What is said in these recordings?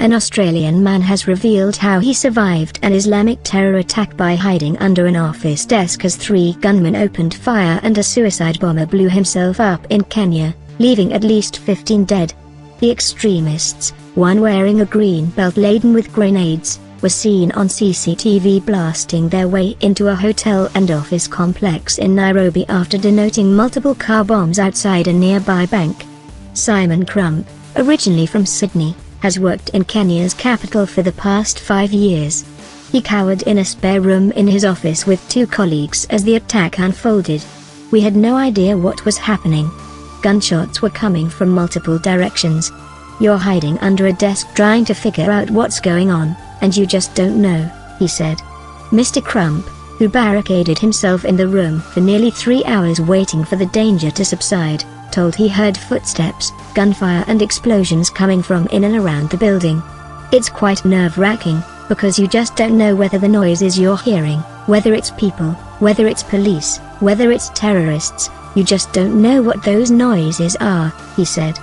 An Australian man has revealed how he survived an Islamic terror attack by hiding under an office desk as 3 gunmen opened fire and a suicide bomber blew himself up in Kenya, leaving at least 15 dead. The extremists, one wearing a green belt laden with grenades, were seen on CCTV blasting their way into a hotel and office complex in Nairobi after detonating multiple car bombs outside a nearby bank. Simon Crump, originally from Sydney, has worked in Kenya's capital for the past 5 years. He cowered in a spare room in his office with 2 colleagues as the attack unfolded. "We had no idea what was happening. Gunshots were coming from multiple directions. You're hiding under a desk trying to figure out what's going on, and you just don't know," he said. Mr. Crump, who barricaded himself in the room for nearly 3 hours waiting for the danger to subside, told he heard footsteps, gunfire and explosions coming from in and around the building. "It's quite nerve-wracking, because you just don't know whether the noises you're hearing, whether it's people, whether it's police, whether it's terrorists, you just don't know what those noises are," he said.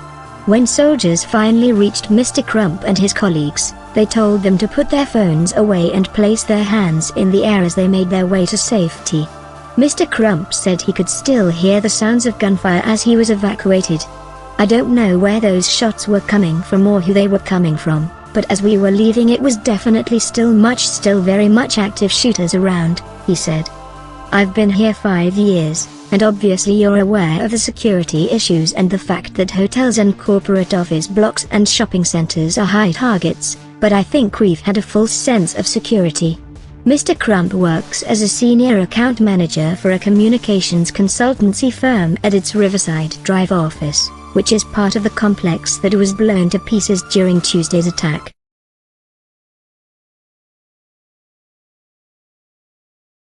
When soldiers finally reached Mr. Crump and his colleagues, they told them to put their phones away and place their hands in the air as they made their way to safety. Mr. Crump said he could still hear the sounds of gunfire as he was evacuated. "I don't know where those shots were coming from or who they were coming from, but as we were leaving it was definitely still very much active shooters around," he said. "I've been here 5 years, and obviously you're aware of the security issues and the fact that hotels and corporate office blocks and shopping centers are high targets, but I think we've had a full sense of security." Mr. Crump works as a senior account manager for a communications consultancy firm at its Riverside Drive office, which is part of the complex that was blown to pieces during Tuesday's attack.